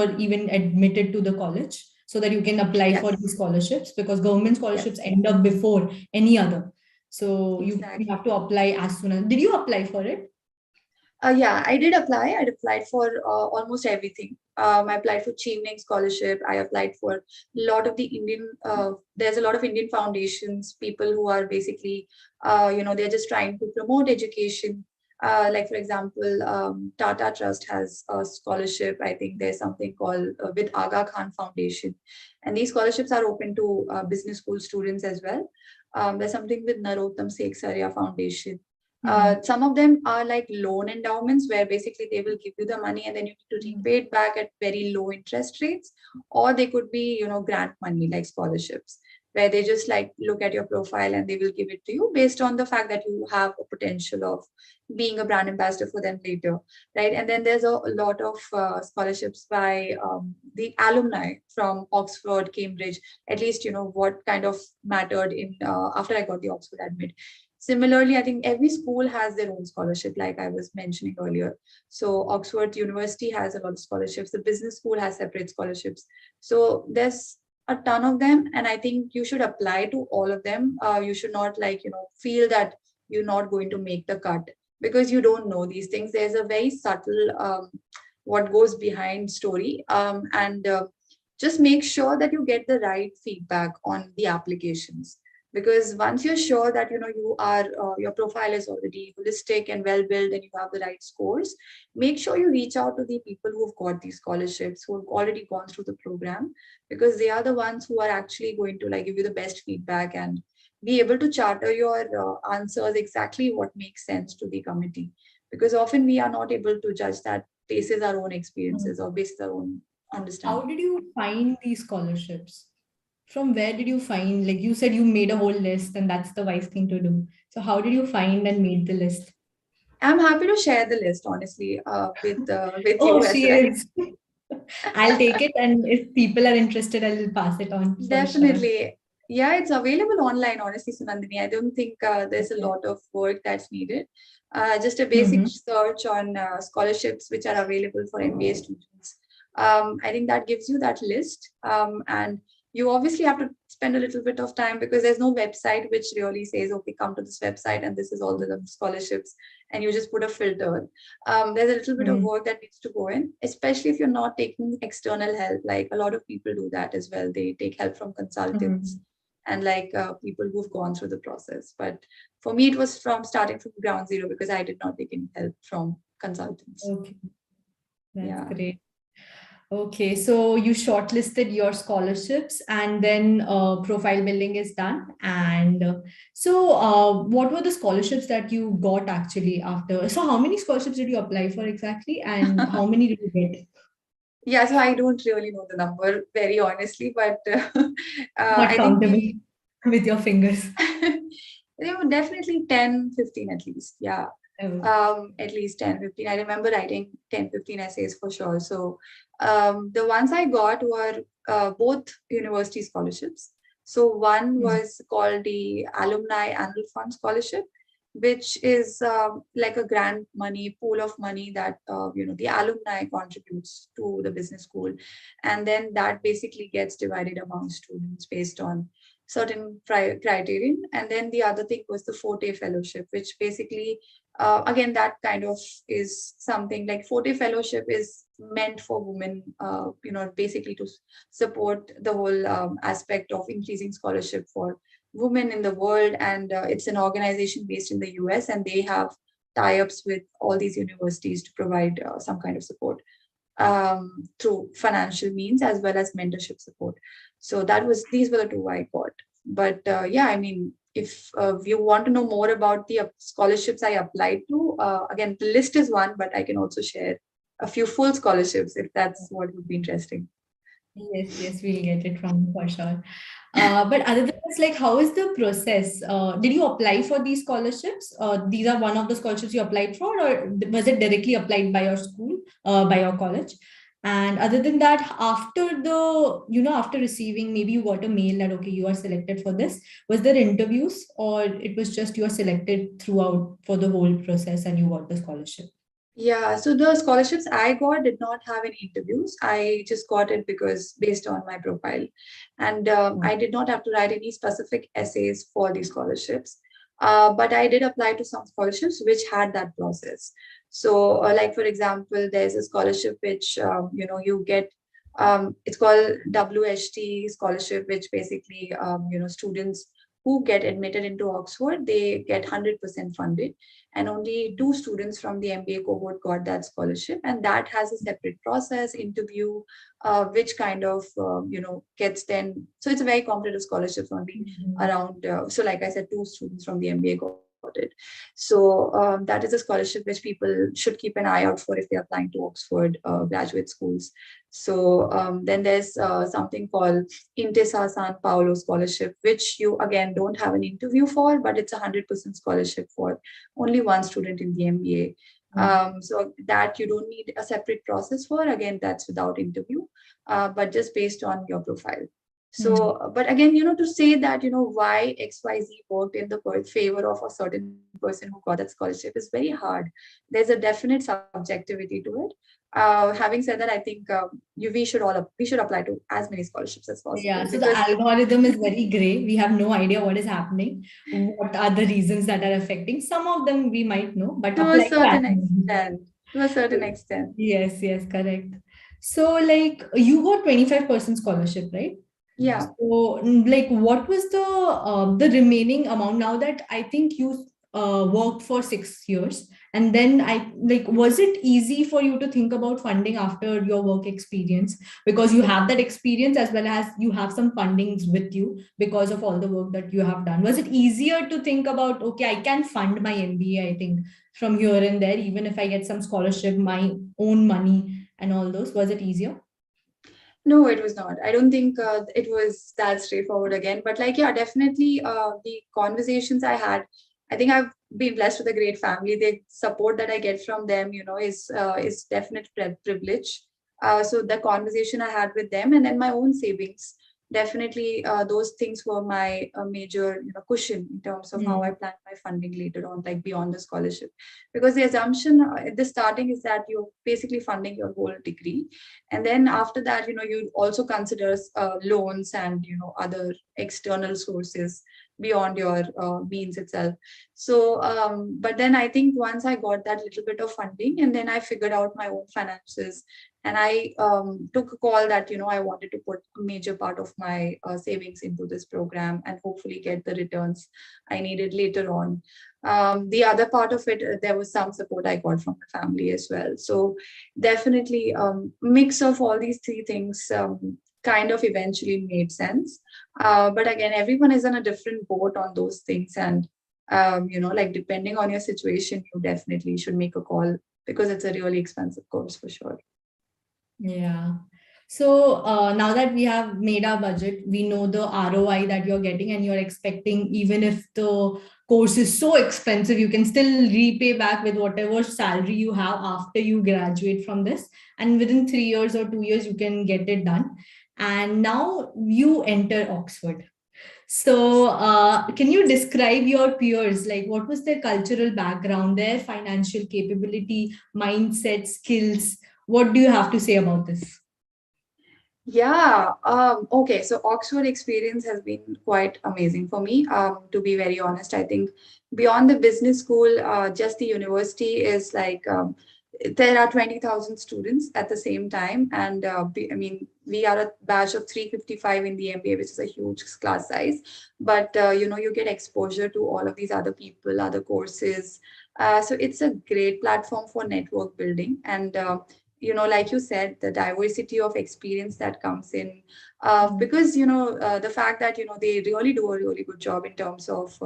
are even admitted to the college so that you can apply for these yes, scholarships, because government scholarships yes, end up before any other. So you exactly. have to apply as soon as. Did you apply for it? Yeah, I did apply. I applied for almost everything. I applied for Chevening scholarship. I applied for a lot of the Indian. There's a lot of Indian foundations, people who are basically, they're just trying to promote education. Like for example, Tata Trust has a scholarship. I think there's something called with Aga Khan Foundation, and these scholarships are open to business school students as well. There's something with Narottam Sekh Saria Foundation. Mhm. Some of them are like loan endowments where basically they will give you the money and then you need to repay it back at very low interest rates, or they could be grant money like scholarships where they just like look at your profile and they will give it to you based on the fact that you have a potential of being a brand ambassador for them later, right? And then there's a lot of scholarships by the alumni from Oxford, Cambridge, at least what kind of mattered in after I got the Oxford admit. Similarly, I think every school has their own scholarship, like I was mentioning earlier. So Oxford University has a lot of scholarships. The business school has separate scholarships. So there's a ton of them, and I think you should apply to all of them. You should not like feel that you're not going to make the cut because you don't know these things. There's a very subtle what goes behind story, and just make sure that you get the right feedback on the applications, because once you're sure that you are your profile is already holistic and well built and you have the right scores, make sure you reach out to the people who've got these scholarships, who have already gone through the program, because they are the ones who are actually going to like give you the best feedback and be able to charter your answers exactly what makes sense to the committee, because often we are not able to judge that basis our own Mhm. experiences or basis our own How understanding. did you find these scholarships? From where did you find, like you said, you made a whole list and that's the wise thing to do. So how did you find and made the list? I'm happy to share the list honestly with Oh, you as she well. is. I'll take it, and if people are interested, I'll pass it on for sure. Definitely. Yeah, it's available online, honestly, Sunandini. I don't think there's a Okay. lot of work that's needed. Just a basic Mm-hmm. search on scholarships which are available for MBA students. I think that gives you that list. And you obviously have to spend a little bit of time because there's no website which really says, okay, come to this website and this is all the scholarships. And you just put a filter. There's a little bit of Mm-hmm. work that needs to go in, especially if you're not taking external help. Like a lot of people do that as well. They take help from consultants and like people who've gone through the process. But for me, it was from starting from ground zero because I did not take any help from consultants. Okay, that's Yeah. great. Okay, so you shortlisted your scholarships and then profile building is done. And what were the scholarships that you got actually after? So, how many scholarships did you apply for exactly, and how many did you get? Yeah, so I don't really know the number very honestly, but Not I think countable we with your fingers. they were definitely 10, 15 at least. Yeah. Oh. At least 10, 15. I remember writing 10, 15 essays for sure. So the ones I got were both university scholarships. So one Hmm. was called the Alumni Annual Fund Scholarship, which is like a grant money pool of money that the alumni contributes to the business school, and then that basically gets divided among students based on certain criterion. And then the other thing was the Forte Fellowship, which basically again, that kind of is something like Forte Fellowship is meant for women, basically to support the whole aspect of increasing scholarship for women in the world. And it's an organization based in the US, and they have tie-ups with all these universities to provide some kind of support through financial means as well as mentorship support. So these were the two I got. But yeah, I mean, if you want to know more about the scholarships I applied to, again, the list is one, but I can also share a few full scholarships if that's what would be interesting. Yes, yes, we'll get it from you for sure. But other than this, like, how is the process? Did you apply for these scholarships? These are one of the scholarships you applied for, or was it directly applied by your school, by your college? And other than that, after receiving, maybe you got a mail that, okay, you are selected for this. Was there interviews, or it was just you are selected throughout for the whole process and you got the scholarship? Yeah, so the scholarships I got did not have any interviews. I just got it because based on my profile. And I did not have to write any specific essays for these scholarships. But I did apply to some scholarships which had that process. So, like for example, there's a scholarship which you get. It's called WHT scholarship, which basically students who get admitted into Oxford, they get 100% funded, and only two students from the MBA cohort got that scholarship, and that has a separate process interview, which kind of gets then. So it's a very competitive scholarships, only Mhm. around so like I said, two students from the MBA got it. So that is a scholarship which people should keep an eye out for if they're applying to Oxford graduate schools. So then there's something called Intesa San Paolo scholarship, which you again don't have an interview for, but it's 100% scholarship for only one student in the MBA. So that you don't need a separate process for. Again, that's without interview, but just based on your profile. Mhm. So, but again, to say that, why XYZ worked in the favor of a certain person who got that scholarship is very hard. There's a definite subjectivity to it. Having said that, I think we should apply to as many scholarships as possible Yeah, so the because algorithm is very gray. We have no idea what is happening, what are the reasons that are affecting. Some of them we might know, but to a apply to as certain many. extent, to a certain extent, Yes, yes, correct. So, like, you got 25% scholarship, right? yeah. So, like, what was the remaining amount now that I think you worked for 6 years, and then I like, was it easy for you to think about funding after your work experience because you have that experience as well as you have some fundings with you because of all the work that you have done? Was it easier to think about, okay, I can fund my MBA, I think, from here and there, even if I get some scholarship, my own money and all those? Was it easier? No, it was not. I don't think it was that straightforward again. But like, yeah, definitely the conversations I had, I think I've been blessed with a great family. The support that I get from them, is definite privilege. So the conversation I had with them, and then my own savings, definitely those things were my major cushion in terms of how I Hmm. plan my funding later on, like beyond the scholarship. Because the assumption at the starting is that you're basically funding your whole degree, and then after that you also consider loans and other external sources beyond your means itself. So but then I think once I got that little bit of funding, and then I figured out my own finances, and I took a call that I wanted to put a major part of my savings into this program and hopefully get the returns I needed later on. The other part of it, there was some support I got from my family as well. So definitely, mix of all these three things kind of eventually made sense. But again, everyone is on a different boat on those things, and like depending on your situation, you definitely should make a call because it's a really expensive course for sure. Yeah. So now that we have made our budget, we know the ROI that you're getting, and you're expecting, even if the course is so expensive, you can still repay back with whatever salary you have after you graduate from this. And within 3 years or 2 years, you can get it done. And now you enter Oxford. So, can you describe your peers? Like, what was their cultural background, their financial capability, mindset, skills? What do you have to say about this? Yeah. Okay. So Oxford experience has been quite amazing for me. To be very honest, I think beyond the business school, just the university is like there are 20,000 students at the same time, and I mean we are a batch of 355 in the MBA, which is a huge class size. But you get exposure to all of these other people, other courses. So it's a great platform for network building and. Like you said, the diversity of experience that comes in, because the fact that they really do a really good job in terms of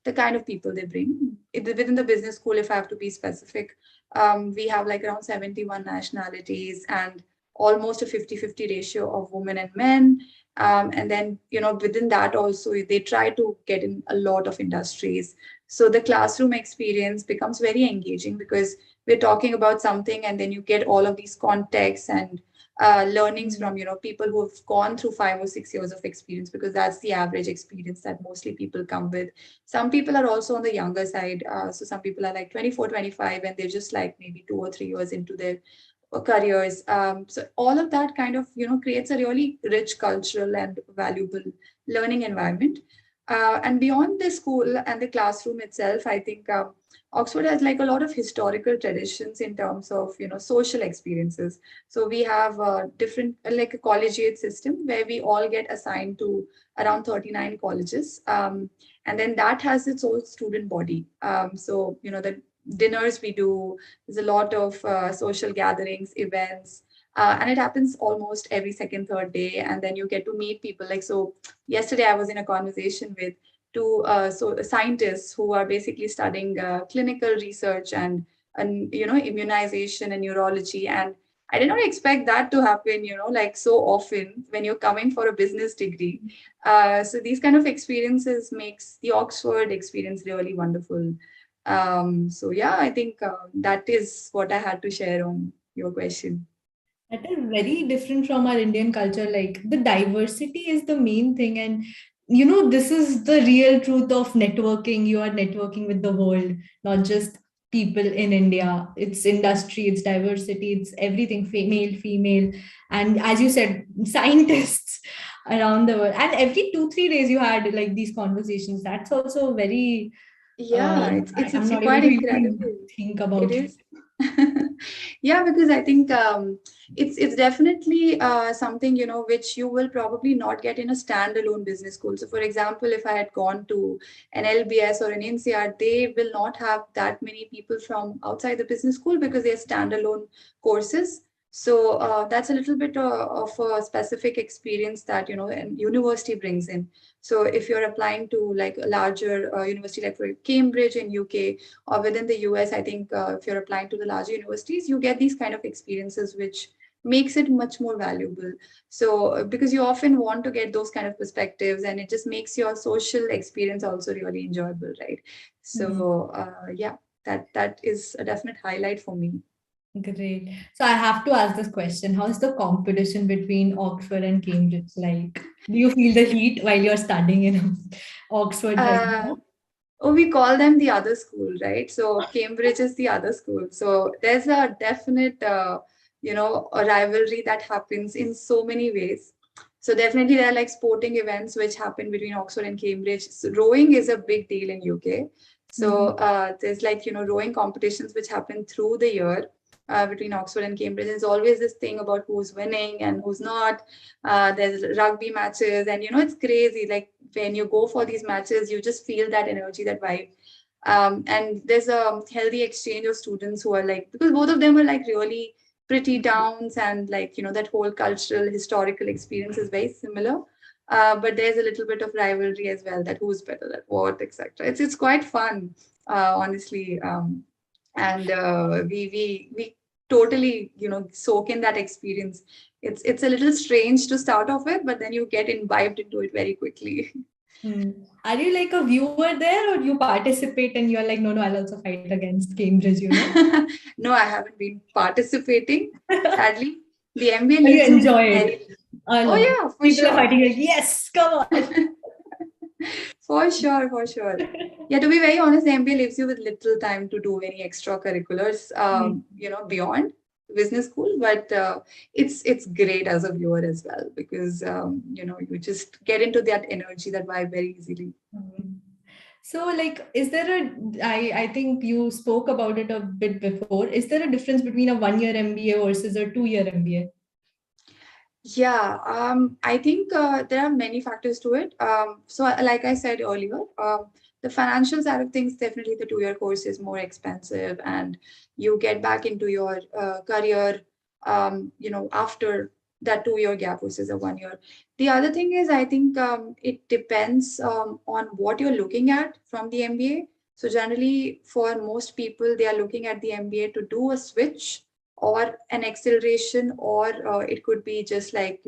the kind of people they bring. Within the business school, if I have to be specific, we have like around 71 nationalities and almost a 50-50 ratio of women and men. And then within that also they try to get in a lot of industries, so the classroom experience becomes very engaging because we're talking about something and then you get all of these contexts and learnings from people who have gone through 5 or 6 years of experience, because that's the average experience that mostly people come with. Some people are also on the younger side, so some people are like 24, 25, and they're just like maybe 2 or 3 years into their careers. So all of that kind of creates a really rich cultural and valuable learning environment. And beyond the school and the classroom itself, I think Oxford has like a lot of historical traditions in terms of social experiences. So we have different like a collegiate system where we all get assigned to around 39 colleges, and then that has its own student body. So the dinners we do, there's a lot of social gatherings, events. And it happens almost every second, third day. And then you get to meet people. Like, so yesterday I was in a conversation with two scientists who are basically studying clinical research and immunization and neurology. And I did not expect that to happen, like so often when you're coming for a business degree. So these kind of experiences makes the Oxford experience really wonderful. So yeah, I think that is what I had to share on your question. That is very different from our Indian culture. Like, the diversity is the main thing. And, this is the real truth of networking. You are networking with the world, not just people in India. It's industry, it's diversity, it's everything, male, female. And as you said, scientists around the world. And every 2, 3 days you had like these conversations. That's also very, Yeah, it's I'm not able quite to even incredible. think It about it. is. Yeah, because I think it's definitely something which you will probably not get in a standalone business school. So, for example, if I had gone to an LBS or an INSEAD, they will not have that many people from outside the business school because they're standalone courses. So that's a little bit of a specific experience that a university brings in. So if you're applying to like a larger university like for Cambridge in UK or within the US, I think if you're applying to the larger universities, you get these kind of experiences which makes it much more valuable. So because you often want to get those kind of perspectives and it just makes your social experience also really enjoyable, right? So yeah, that is a definite highlight for me. Great. So I have to ask this question. How is the competition between Oxford and Cambridge like? Do you feel the heat while you're studying in Oxford right Uh, now? Oh, we call them the other school, right? So Cambridge is the other school. So there's a definite, a rivalry that happens in so many ways. So definitely there are like sporting events which happen between Oxford and Cambridge. So rowing is a big deal in UK. So Mhm. there's like, rowing competitions which happen through the year. Between Oxford and Cambridge, there's always this thing about who's winning and who's not. There's rugby matches, and it's crazy. Like when you go for these matches, you just feel that energy, that vibe. And there's a healthy exchange of students who are like, because both of them are like really pretty towns, and like, that whole cultural historical experience is very similar. But there's a little bit of rivalry as well, that who's better at what, etc. It's quite fun, honestly. And we totally, soak in that experience. It's a little strange to start off with, but then you get imbibed into it very quickly. Hmm. Are you like a viewer there, or you participate and you're like, no, no, I'll also fight against Cambridge, you know? No, I haven't been participating, But sadly. The MBA you leaves you with enjoy it. very. I Oh love it. yeah, for People are sure. fighting like, yes, come on. For sure, for sure. Yeah, to be very honest, the MBA leaves you with little time to do any extracurriculars, Hmm. beyond business school. But it's great as a viewer as well, because you just get into that energy, that vibe very easily. Hmm. So, like, is there I think you spoke about it a bit before. Is there a difference between a 1-year MBA versus a 2-year MBA? Yeah, I think there are many factors to it. So, like I said earlier, the financial side of things, definitely the 2-year course is more expensive, and you get back into your career, after that 2-year gap versus a 1 year. The other thing is, I think it depends on what you're looking at from the MBA. So, generally, for most people, they are looking at the MBA to do a switch or an acceleration, or it could be just like,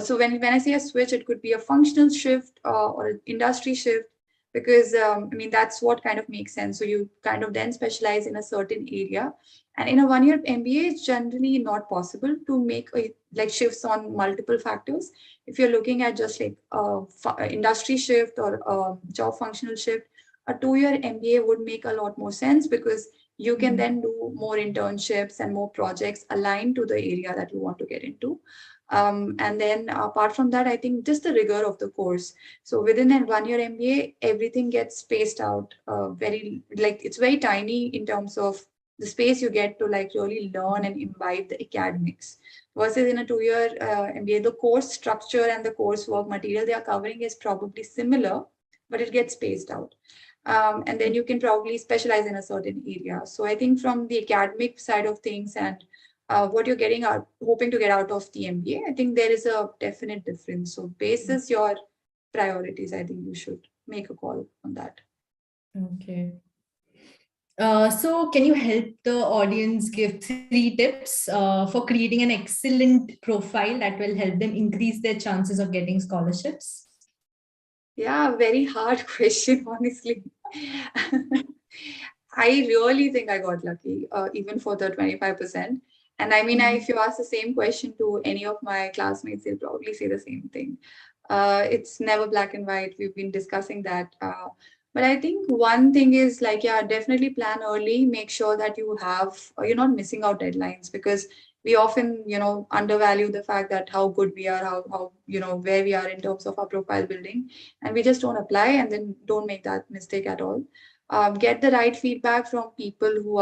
so when I say a switch, it could be a functional shift, or an industry shift, because I mean, that's what kind of makes sense. So you kind of then specialize in a certain area, and in a 1-year MBA, it's generally not possible to make like shifts on multiple factors. If you're looking at just like industry shift or job functional shift, a 2-year MBA would make a lot more sense, because you can Hmm. then do more internships and more projects aligned to the area that you want to get into. And then apart from that, I think just the rigor of the course. So within a 1-year MBA, everything gets spaced out very, like, it's very tiny in terms of the space you get to like really learn and imbibe the academics. Versus in a 2-year MBA, the course structure and the coursework material they are covering is probably similar, but it gets spaced out. And then you can probably specialize in a certain area. So I think from the academic side of things, and what you're getting out, hoping to get out of the MBA, I think there is a definite difference. So basis your priorities, I think you should make a call on that. Okay. So, can you help the audience give 3 tips for creating an excellent profile that will help them increase their chances of getting scholarships? Yeah, very hard question, honestly. I really think I got lucky, even for the 25%. And I mean, Mhm. if you ask the same question to any of my classmates, they'll probably say the same thing. It's never black and white. We've been discussing that. But I think one thing is like, yeah, definitely plan early. Make sure that you have, you're not missing out deadlines, because we often, undervalue the fact that how good we are, how, where we are in terms of our profile building. And we just don't apply, and then don't make that mistake at all. Get the right feedback from people who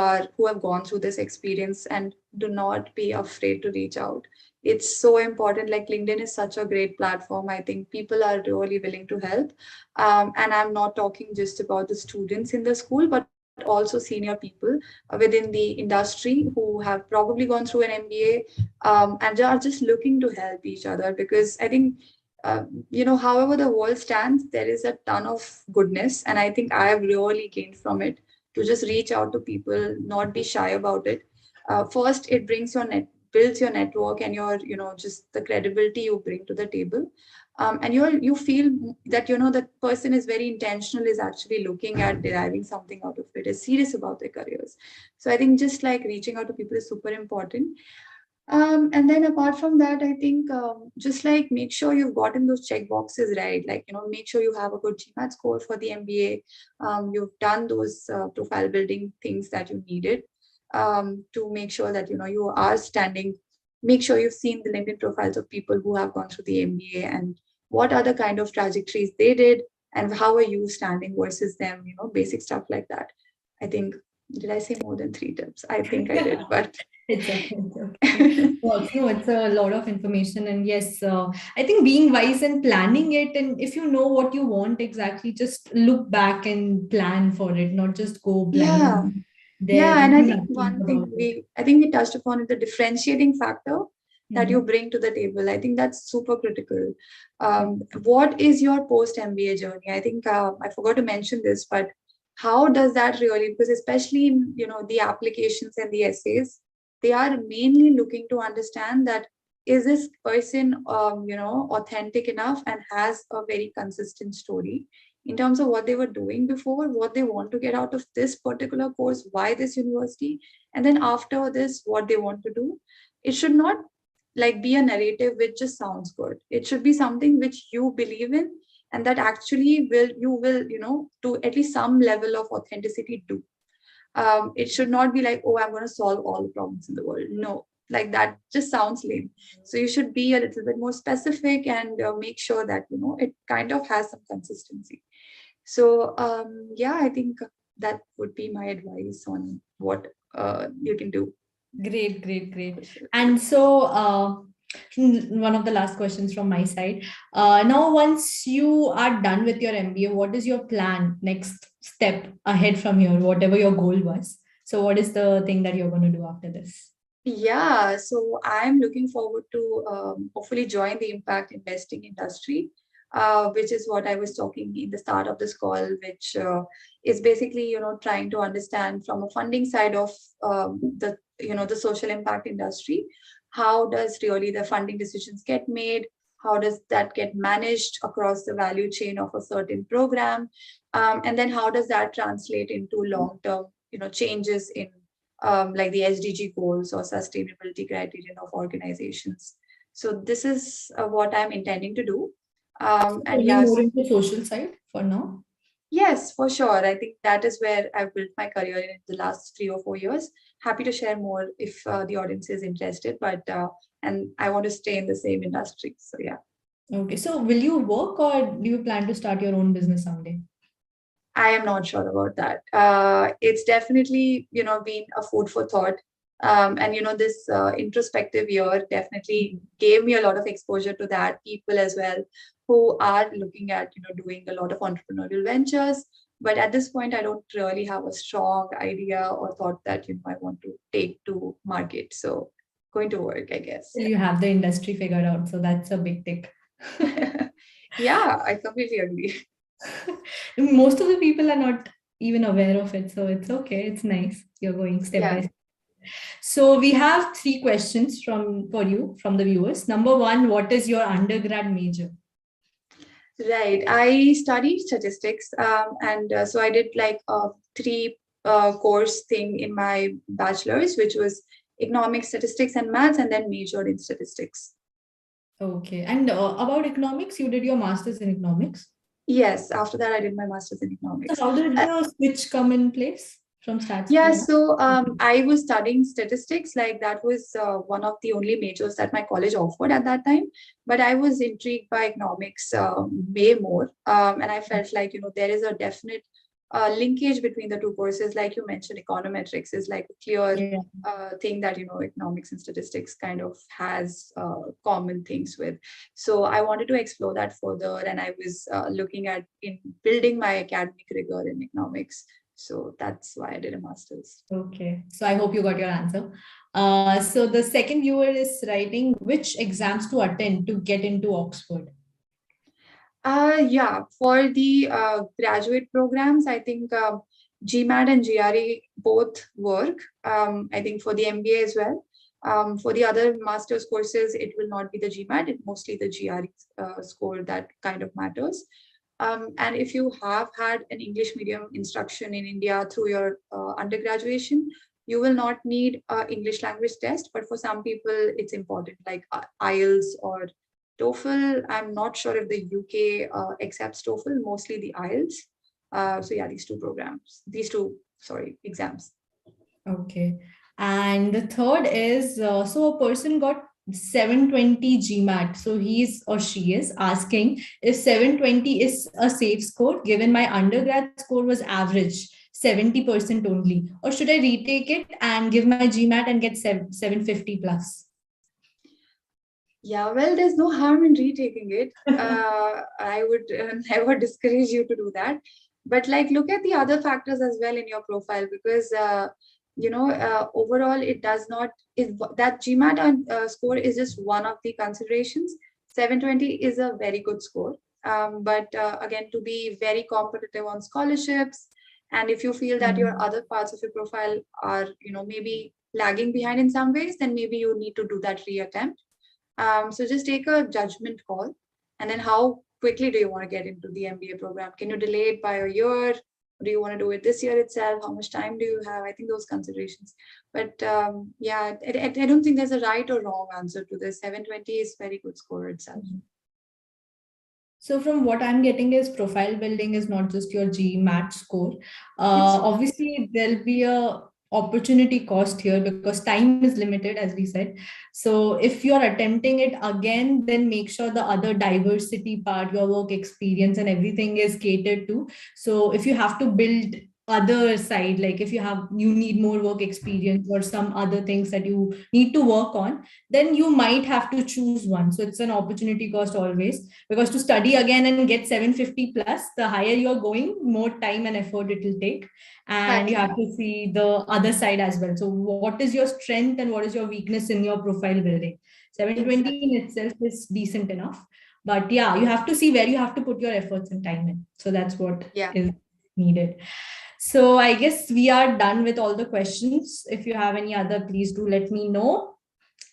have gone through this experience, and do not be afraid to reach out. It's so important. Like, LinkedIn is such a great platform. I think people are really willing to help. And I'm not talking just about the students in the school, but also senior people within the industry who have probably gone through an MBA, and they are just looking to help each other, because I think however the world stands, there is a ton of goodness. And I think I have really gained from it, to just reach out to people, not be shy about it. First, it builds your network, and just the credibility you bring to the table. And you feel that, that person is very intentional, is actually looking at deriving something out of it, is serious about their careers. So I think just like reaching out to people is super important. And then apart from that, I think just like make sure you've gotten those check boxes right. Like, make sure you have a good GMAT score for the MBA. You've done those profile building things that you needed, to make sure that, you are standing. Make sure you've seen the LinkedIn profiles of people who have gone through the MBA, and what other kind of trajectories they did, and how are you standing versus them, basic stuff like that. I think, did I say more than 3 tips? I think I did, but It's okay. It's okay. Well, no, it's a lot of information. And yes, I think being wise and planning it, and if you know what you want exactly, just look back and plan for it, not just go Yeah. blindly there Yeah, and and I do think nothing one about thing it. I think we touched upon is the differentiating factor that you Mhm. bring to the table. I think that's super critical. What is your post MBA journey? I think I forgot to mention this, but how does that really? Because especially in the applications and the essays, they are mainly looking to understand that is this person authentic enough and has a very consistent story in terms of what they were doing before, what they want to get out of this particular course, why this university, and then after this, what they want to do. It should not like be a narrative which just sounds good. It should be something which you believe in and that actually will to at least some level of authenticity do. It should not be like, oh, I'm going to solve all the problems in the world. No, like that just sounds lame. So you should be a little bit more specific and make sure that it kind of has some consistency. So yeah, I think that would be my advice on what you can do Great, great, for great. sure. And so, one of the last questions from my side. Now, once you are done with your MBA, what is your plan, next step ahead from here, whatever your goal was? So, what is the thing that you're going to do after this? Yeah, so I'm looking forward to hopefully join the impact investing industry, which is what I was talking in the start of this call, which is basically trying to understand from a funding side of the social impact industry, how does really the funding decisions get made, how does that get managed across the value chain of a certain program, and then how does that translate into long term changes in like the SDG goals or sustainability criterion of organizations. So this is what I'm intending to do. So, And moving yes, more into social side for now. yes, for sure. I think that is where I've built my career in the last 3 or 4 years. Happy to share more if the audience is interested, but and I want to stay in the same industry. So yeah. Okay. So, will you work or do you plan to start your own business someday? I am not sure about that. It's definitely, been a food for thought. And, this introspective year definitely gave me a lot of exposure to that, people as well who are looking at, doing a lot of entrepreneurial ventures. But at this point, I don't really have a strong idea or thought that, I want to take to market. So going to work, I guess. Well, you have the industry figured out. So, that's a big tick. Yeah, I completely agree. Most of the people are not even aware of it. So, it's okay. It's nice. You're going step by Yeah. step. So we have three questions from for you from the viewers. Number one, what is your undergrad major? Right. I studied statistics, and so I did like a three course thing in my bachelor's, which was economics, statistics, and maths, and then majored in statistics. Okay. And about economics, you did your master's in economics. Yes. After that, I did my master's in So economics. how did Uh, the switch come in place from stats to yeah. math? So I was studying statistics. Like that was one of the only majors that my college offered at that time. But I was intrigued by economics way more, and I felt like there is a definite linkage between the two courses. Like you mentioned, econometrics is like a clear Yeah. thing that economics and statistics kind of has common things with. So I wanted to explore that further, and I was looking at in building my academic rigor in economics. So that's why I did a master's. Okay. So I hope you got your answer. So the second viewer is writing which exams to attend to get into Oxford. Yeah, for the graduate programs, I think GMAT and GRE both work. I think for the MBA as well. For the other master's courses, it will not be the GMAT, it mostly the GRE score that kind of matters. And if you have had an English medium instruction in India through your undergraduation, you will not need a English language test, but for some people, it's important, like IELTS or TOEFL. I'm not sure if the UK accepts TOEFL, mostly the IELTS. So yeah, sorry, exams. Okay. And the third is so a person got 720 GMAT. So he's or she is asking if 720 is a safe score, given my undergrad score was average. 70% only? Or should I retake it and give my GMAT and get 750 plus? Yeah, well, there's no harm in retaking it. I would never discourage you to do that. But like, look at the other factors as well in your profile, because overall, it does not is that GMAT score is just one of the considerations. 720 is a very good score. But again, to be very competitive on scholarships, and if you feel that your other parts of your profile are, maybe lagging behind in some ways, then maybe you need to do that reattempt. So just take a judgment call, and then how quickly do you want to get into the MBA program? Can you delay it by a year? Do you want to do it this year itself? How much time do you have? I think those considerations. But yeah, I don't think there's a right or wrong answer to this. 720 is very good score itself. So from what I'm getting is profile building is not just your GMAT score. Obviously, there'll be a opportunity cost here because time is limited, as we said. So if you're attempting it again, then make sure the other diversity part, your work experience and everything is catered to. So if you have to build other side, like if you need more work experience or some other things that you need to work on, then you might have to choose one. So it's an opportunity cost always, because to study again and get 750 plus, the higher you're going, more time and effort it will take. And you have to see the other side as well. So what is your strength and what is your weakness in your profile building? 720 in itself is decent enough. But yeah, you have to see where you have to put your efforts and time in. So that's what is needed. So I guess we are done with all the questions. If you have any other, please do let me know.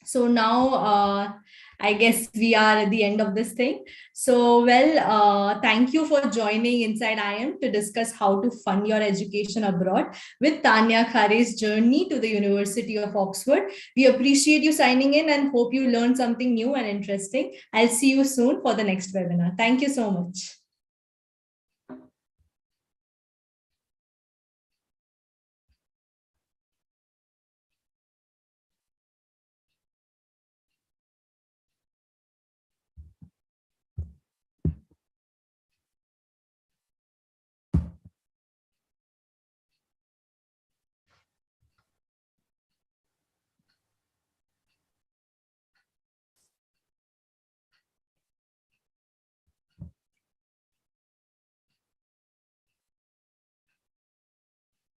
So now I guess we are at the end of this thing. So, well, thank you for joining Inside IM to discuss how to fund your education abroad with Taanya Khare's journey to the University of Oxford. We appreciate you signing in and hope you learned something new and interesting. I'll see you soon for the next webinar. Thank you so much.